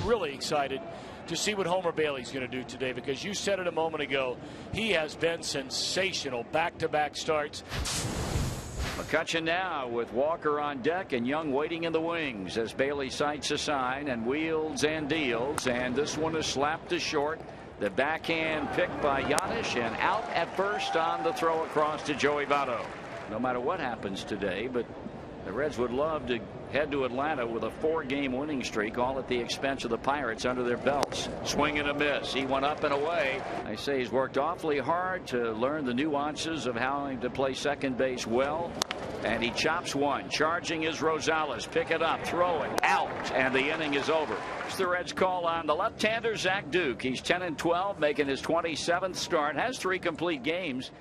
really excited to see what Homer Bailey's going to do today, because you said it a moment ago, he has been sensational. Back-to-back starts. McCutchen now with Walker on deck and Young waiting in the wings as Bailey sights a sign and wheels and deals, and this one is slapped to short. The backhand picked by Giannis and out at first on the throw across to Joey Votto. No matter what happens today, but the Reds would love to head to Atlanta with a 4-game winning streak, all at the expense of the Pirates under their belts. Swing and a miss. He went up and away. I say he's worked awfully hard to learn the nuances of how to play second base well. And he chops one. Charging is Rosales. Pick it up. Throw it. Out. And the inning is over. It's the Reds call on the left-hander Zach Duke. He's 10-12, making his 27th start. Has 3 complete games.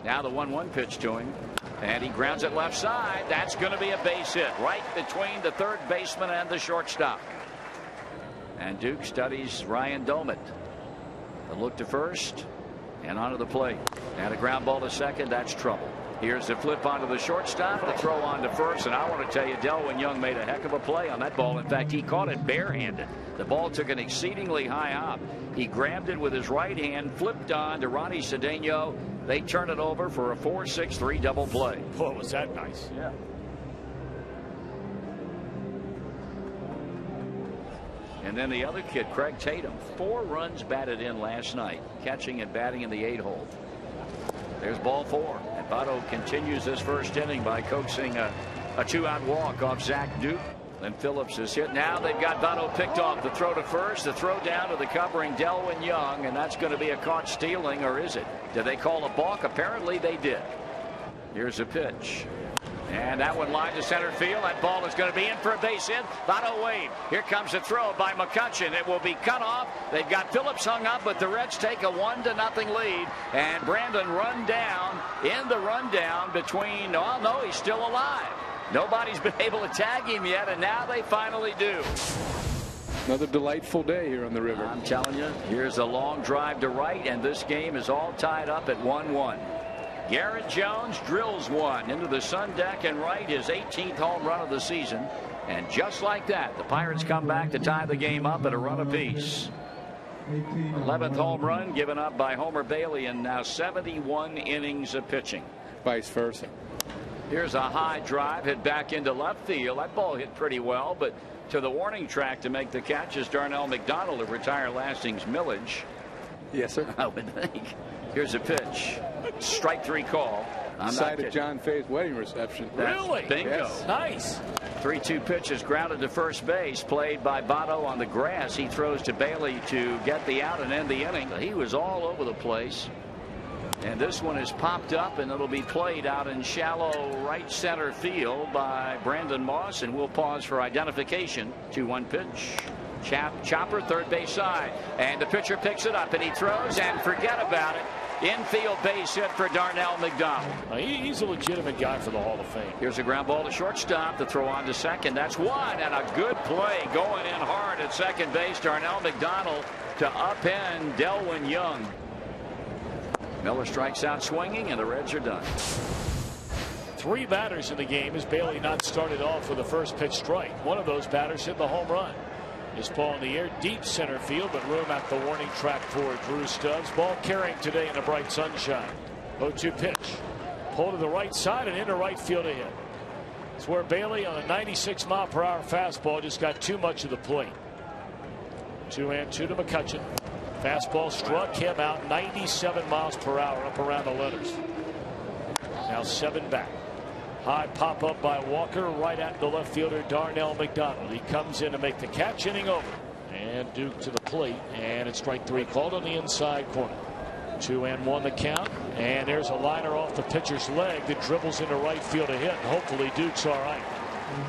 Now the 1-1 pitch to him. And he grounds it left side. That's going to be a base hit right between the third baseman and the shortstop. And Duke studies Ryan Dolman. The look to first and onto the plate. And a ground ball to second. That's trouble. Here's the flip onto the shortstop. The throw on to first. And I want to tell you, Delwyn Young made a heck of a play on that ball. In fact, he caught it barehanded. The ball took an exceedingly high hop. He grabbed it with his right hand, flipped on to Ronnie Cedeno. They turn it over for a 4-6-3 double play. Boy, was that nice. Yeah. And then the other kid, Craig Tatum, 4 runs batted in last night, catching and batting in the 8-hole. There's ball 4. And Votto continues this first inning by coaxing a 2-out walk off Zach Duke. Then Phillips is hit. Now they've got Votto picked off. The throw to first, the throw down to the covering Delwyn Young, and that's going to be a caught stealing, or is it? Did they call a balk? Apparently they did. Here's a pitch. And that one lined to center field. That ball is going to be in for a base hit. Votto waved. Here comes a throw by McCutchen. It will be cut off. They've got Phillips hung up, but the Reds take a 1-0 lead. And Brandon run down in the rundown between, oh no, he's still alive. Nobody's been able to tag him yet, and now they finally do. Another delightful day here on the river. I'm telling you, here's a long drive to right, and this game is all tied up at 1-1. Garrett Jones drills one into the sun deck and right, his 18th home run of the season. And just like that, the Pirates come back to tie the game up at a run apiece. 11th home run given up by Homer Bailey in now 71 innings of pitching. Vice versa. Here's a high drive hit back into left field. That ball hit pretty well, but to the warning track to make the catch is Darnell McDonald of Retire Lasting's Millage. Yes, sir. I would think. Here's a pitch. Strike 3 call. Side of John Fay's wedding reception. Really? Bingo. Yes. Nice. 3-2 pitch is grounded to first base, played by Votto on the grass. He throws to Bailey to get the out and end the inning. He was all over the place. And this one is popped up, and it'll be played out in shallow right center field by Brandon Moss, and we'll pause for identification. 2-1 pitch. Chopper, third base side, and the pitcher picks it up, and he throws, and forget about it. Infield base hit for Darnell McDonald. He's a legitimate guy for the Hall of Fame. Here's a ground ball to shortstop. The throw on to second. That's one, and a good play going in hard at second base. Darnell McDonald to upend Delwyn Young. Miller strikes out swinging, and the Reds are done. 3 batters in the game as Bailey not started off with a first pitch strike. One of those batters hit the home run. This ball in the air, deep center field, but room at the warning track for Drew Stubbs. Ball carrying today in the bright sunshine. 0-2 pitch. Pull to the right side and into right field to hit. It's where Bailey on a 96-mile-per-hour fastball just got too much of the plate. 2-2 to McCutchen. Fastball struck him out 97 miles per hour up around the letters. Now 7 back. High pop up by Walker right at the left fielder Darnell McDonald. He comes in to make the catch. Inning over. And Duke to the plate, and it's strike 3 called on the inside corner. 2-1 the count, and there's a liner off the pitcher's leg that dribbles into right field to hit. Hopefully Duke's all right.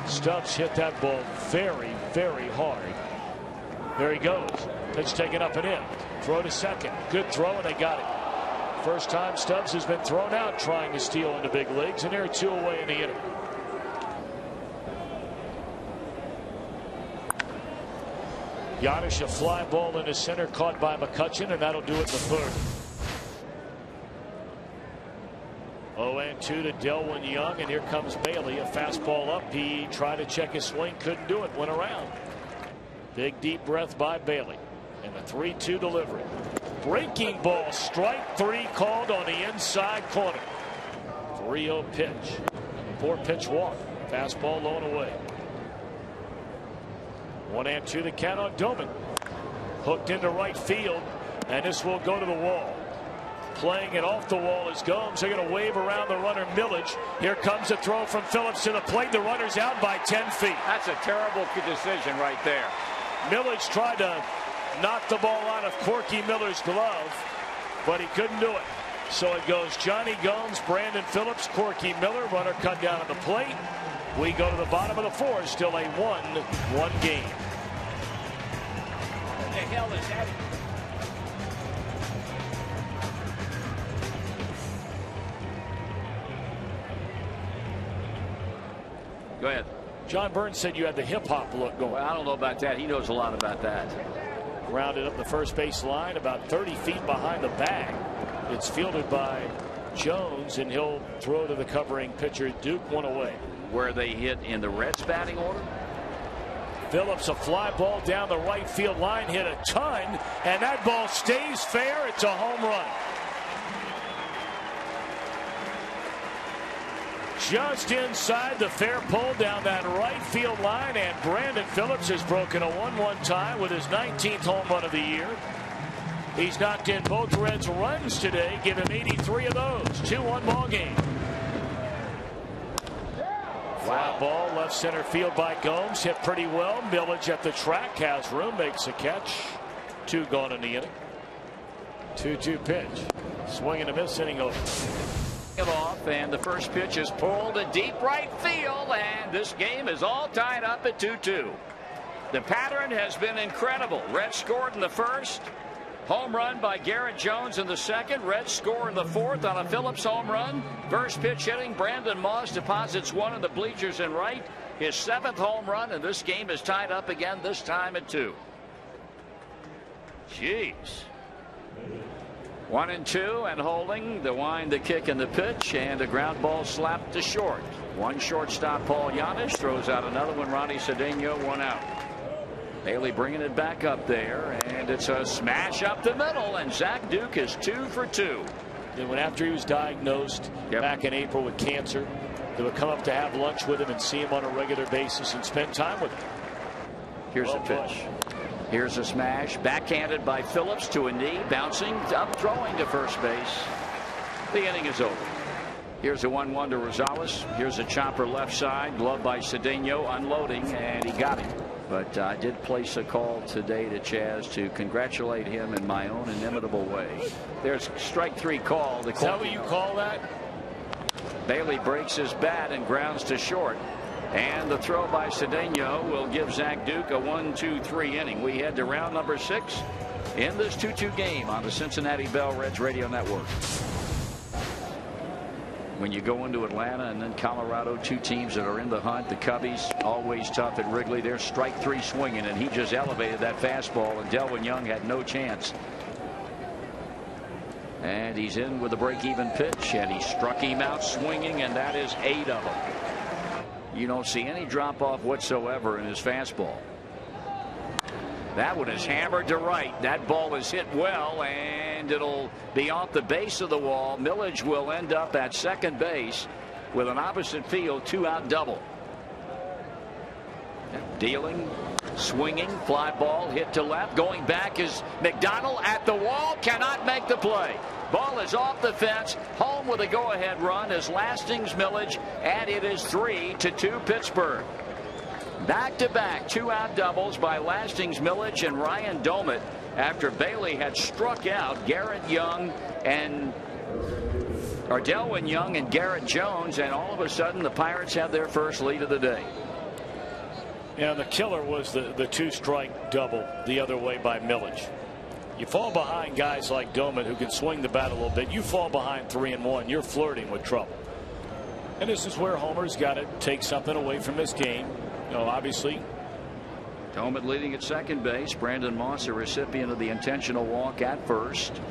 Stubbs hit that ball very, very hard. There he goes. Pitch taken up and in. Throw to second. Good throw, and they got it. First time Stubbs has been thrown out trying to steal in the big leagues, and they're 2 away in the inning. Giannis, a fly ball into center caught by McCutchen, and that'll do it in the third. 0-2 to Delwyn Young, and here comes Bailey. A fastball up. He tried to check his swing, couldn't do it, went around. Big deep breath by Bailey. And the 3-2 delivery. Breaking ball, strike 3 called on the inside corner. 3-0 pitch. 4-pitch walk. Fastball low and away. 1-2 the count on Doman. Hooked into right field, and this will go to the wall. Playing it off the wall is Gomes. They're going to wave around the runner Millage. Here comes a throw from Phillips to the plate. The runner's out by 10 feet. That's a terrible decision right there. Millage tried to knock the ball out of Corky Miller's glove, but he couldn't do it. So it goes Johnny Gomes, Brandon Phillips, Corky Miller. Runner cut down on the plate. We go to the bottom of the 4th. Still a 1-1 game. What the hell is that? Go ahead. John Burns said you had the hip-hop look going. Well, I don't know about that. He knows a lot about that. Grounded up the first base line about 30 feet behind the bag. It's fielded by Jones, and he'll throw to the covering pitcher Duke. One away. Where they hit in the Reds batting order? Phillips, a fly ball down the right field line, hit a ton, and that ball stays fair. It's a home run. Just inside the fair pole down that right field line, and Brandon Phillips has broken a 1-1 tie with his 19th home run of the year. He's knocked in both Reds runs today, give him 83 of those. 2-1 ball game. Fly ball left center field by Gomes, hit pretty well. Millage at the track has room, makes a catch. 2 gone in the inning. 2-2 pitch. Swing and a miss, inning over. Off, and the first pitch is pulled to deep right field, and this game is all tied up at 2-2. The pattern has been incredible. Reds scored in the first. Home run by Garrett Jones in the second. Reds score in the 4th on a Phillips home run. First pitch hitting, Brandon Moss deposits one in the bleachers in right. His 7th home run, and this game is tied up again, this time at 2. Jeez. 1-2, and holding the wind, the kick, and the pitch, and a ground ball slapped to short. One shortstop, Paul Giannis, throws out another one. Ronnie Cedeno, 1 out. Bailey bringing it back up there, and it's a smash up the middle, and Zach Duke is 2 for 2. And when after he was diagnosed back in April with cancer, they would come up to have lunch with him and see him on a regular basis and spend time with him. Here's the pitch. Here's a smash, backhanded by Phillips to a knee, bouncing up, throwing to first base. The inning is over. Here's a 1-1 to Rosales. Here's a chopper left side, gloved by Cedeno, unloading, and he got him. But I did place a call today to Chaz to congratulate him in my own inimitable way. There's strike 3 call. Is that what you call that? Bailey breaks his bat and grounds to short. And the throw by Cedeno will give Zach Duke a 1-2-3 inning. We head to round number 6 in this 2-2 game on the Cincinnati Bell Reds Radio Network. When you go into Atlanta and then Colorado, 2 teams that are in the hunt. The Cubbies always tough at Wrigley. They're strike 3 swinging, and he just elevated that fastball, and Delvin Young had no chance. And he's in with a break-even pitch, and he struck him out swinging, and that is 8 of them. You don't see any drop-off whatsoever in his fastball. That one is hammered to right. That ball is hit well, and it'll be off the base of the wall. Millage will end up at second base with an opposite field 2-out double. Dealing, swinging, fly ball hit to left. Going back is McDonald at the wall, cannot make the play. Ball is off the fence. Home with a go-ahead run is Lastings Millage, and it is 3-2 Pittsburgh. Back-to-back 2-out doubles by Lastings Millage and Ryan Doman after Bailey had struck out Garrett Young and Delwin Young and Garrett Jones, and all of a sudden the Pirates have their first lead of the day. Yeah, the killer was the 2-strike double the other way by Millage. You fall behind guys like Doman who can swing the bat a little bit. You fall behind 3-1, you're flirting with trouble. And this is where Homer's got to take something away from this game. You know, obviously. Doman leading at second base. Brandon Moss, a recipient of the intentional walk at first.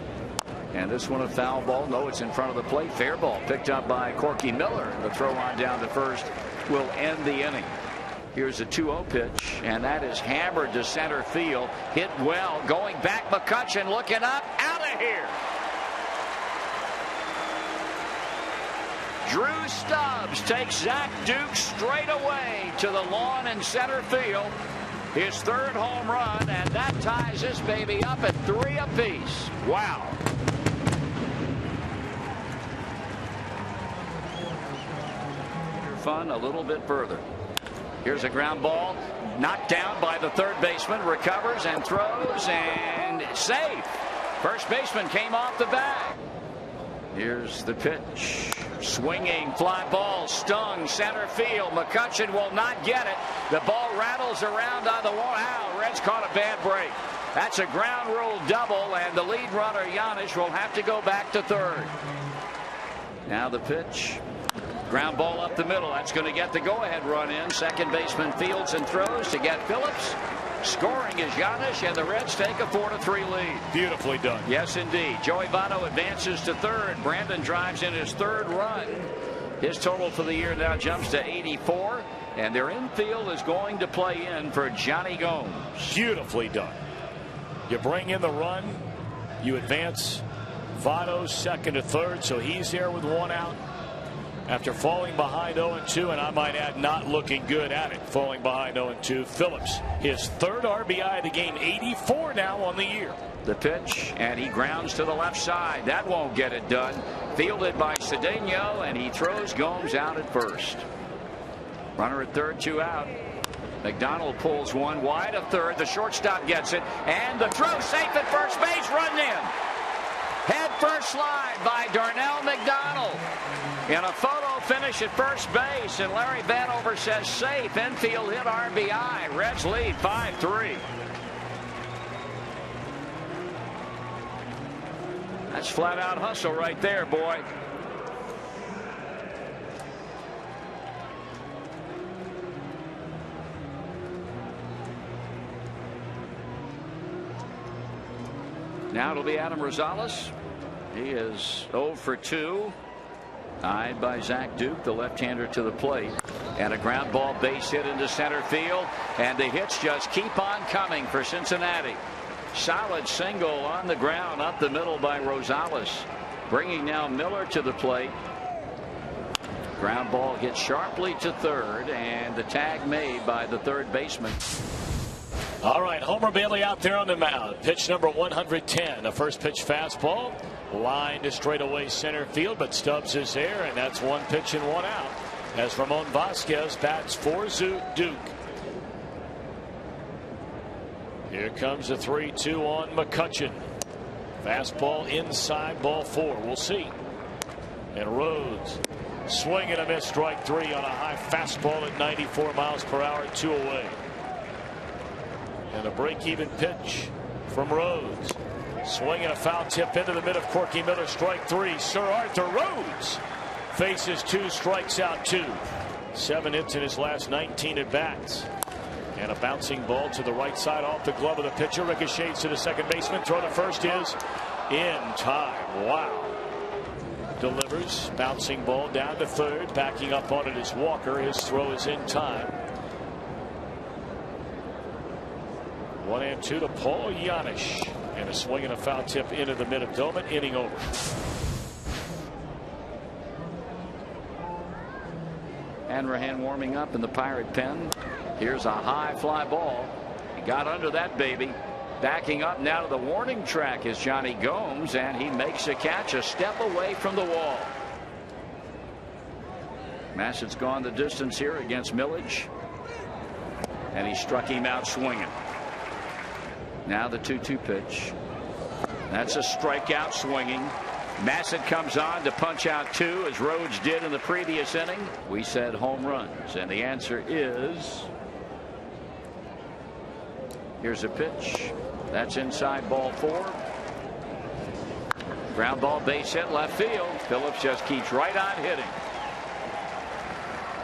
And this one a foul ball. No, it's in front of the plate. Fair ball picked up by Corky Miller. And the throw on down to first will end the inning. Here's a 2-0 pitch, and that is hammered to center field. Hit well. Going back, McCutchen looking up. Out of here. Drew Stubbs takes Zach Duke straight away to the lawn in center field. His third home run, and that ties this baby up at 3 apiece. Wow. Fun a little bit further. Here's a ground ball knocked down by the third baseman, recovers and throws and safe. First baseman came off the bag. Here's the pitch. Swinging fly ball, stung center field. McCutchen will not get it. The ball rattles around on the wall. Wow, Reds caught a bad break. That's a ground rule double, and the lead runner Giannis will have to go back to third. Now the pitch. Ground ball up the middle. That's going to get the go-ahead run in. Second baseman fields and throws to get Phillips. Scoring is Giannis, and the Reds take a 4-3 lead. Beautifully done. Yes, indeed. Joey Votto advances to third. Brandon drives in his third run. His total for the year now jumps to 84, and their infield is going to play in for Johnny Gomes. Beautifully done. You bring in the run, you advance Votto second to third, so he's there with one out. After falling behind 0-2, and I might add not looking good at it, falling behind 0-2, Phillips, his third RBI of the game, 84 now on the year. The pitch, and he grounds to the left side. That won't get it done. Fielded by Cedeno, and he throws Gomes out at first. Runner at third, 2 out. McDonald pulls one wide of third. The shortstop gets it, and the throw safe at first base, run in. Head first slide by Darnell McDonald. In a photo finish at first base, and Larry Vanover says safe. Infield hit RBI. Reds lead 5-3. That's flat out hustle right there, boy. Now it'll be Adam Rosales. He is 0 for 2. Eyed by Zach Duke, the left-hander, to the plate. And a ground ball base hit into center field. And the hits just keep on coming for Cincinnati. Solid single on the ground up the middle by Rosales. Bringing now Miller to the plate. Ground ball hit sharply to third, and the tag made by the third baseman. All right, Homer Bailey out there on the mound. Pitch number 110. The first pitch fastball. Line to straightaway center field, but Stubbs is there, and that's 1 pitch and 1 out. As Ramon Vasquez bats for Duke. Here comes the 3-2 on McCutchen. Fastball inside, ball 4. We'll see. And Rhodes swing and a miss, strike 3 on a high fastball at 94 miles per hour, 2 away. And a break-even pitch from Rhodes. Swinging a foul tip into the mid of Corky Miller, strike 3. Sir Arthur Rhodes faces 2 strikes out 2. 7 hits in his last 19 at bats. And a bouncing ball to the right side off the glove of the pitcher. Ricochets to the second baseman. Throw to first is in time. Wow. Delivers. Bouncing ball down to third. Backing up on it is Walker. His throw is in time. 1-2 to Paul Giannis. And a swing and a foul tip into the mid of Doman. Inning over. Hanrahan warming up in the Pirate pen. Here's a high fly ball. He got under that baby. Backing up now to the warning track is Johnny Gomes, and he makes a catch a step away from the wall. Massett's gone the distance here against Millage, and he struck him out swinging. Now the 2-2 pitch. That's a strikeout swinging. Massett comes on to punch out 2 as Rhodes did in the previous inning. We said home runs, and the answer is, here's a pitch. That's inside, ball 4. Ground ball, base hit, left field. Phillips just keeps right on hitting.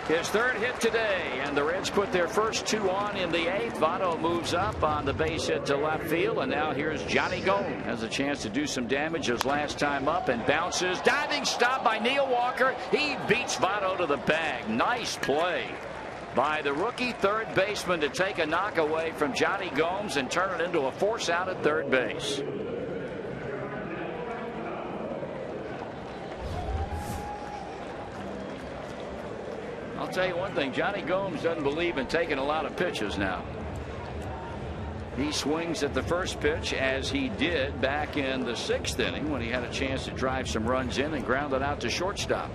His third hit today, and the Reds put their first 2 on in the 8th. Votto moves up on the base hit to left field, and now here's Johnny Gomes. Has a chance to do some damage his last time up, and bounces. Diving stop by Neil Walker. He beats Votto to the bag. Nice play. by the rookie third baseman to take a knock away from Johnny Gomes and turn it into a force out at third base. I'll tell you one thing, Johnny Gomes doesn't believe in taking a lot of pitches now. He swings at the first pitch, as he did back in the 6th inning when he had a chance to drive some runs in and ground it out to shortstop.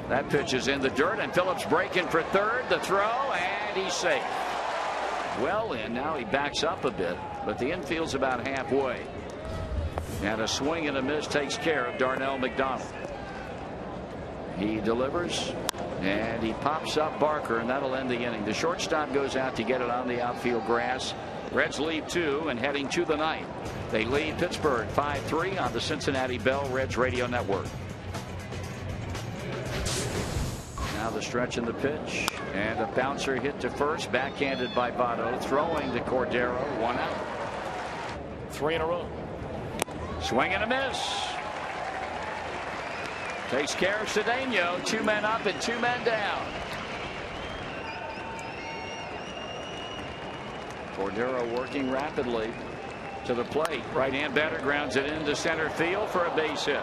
That pitch is in the dirt, and Phillips breaking for third. The throw, and he's safe. Well in. Now he backs up a bit, but the infield's about halfway. And a swing and a miss takes care of Darnell McDonald. He delivers, and he pops up Barker, and that'll end the inning. The shortstop goes out to get it on the outfield grass. Reds lead 2 and heading to the 9th. They lead Pittsburgh 5-3 on the Cincinnati Bell Reds Radio Network. Now the stretch in the pitch, and a bouncer hit to first, backhanded by Votto, throwing to Cordero, 1 out. 3 in a row. Swing and a miss. Takes care of Cedeno. 2 men up and 2 men down. Cordero working rapidly to the plate. Right-hand batter grounds it into center field for a base hit.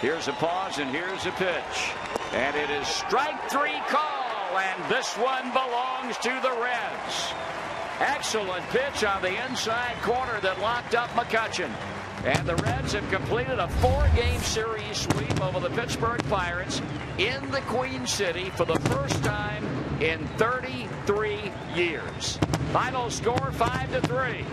Here's a pause, and here's a pitch. And it is strike 3 call, and this one belongs to the Reds. Excellent pitch on the inside corner that locked up McCutchen. And the Reds have completed a 4-game series sweep over the Pittsburgh Pirates in the Queen City for the first time in 33 years. Final score 5-3.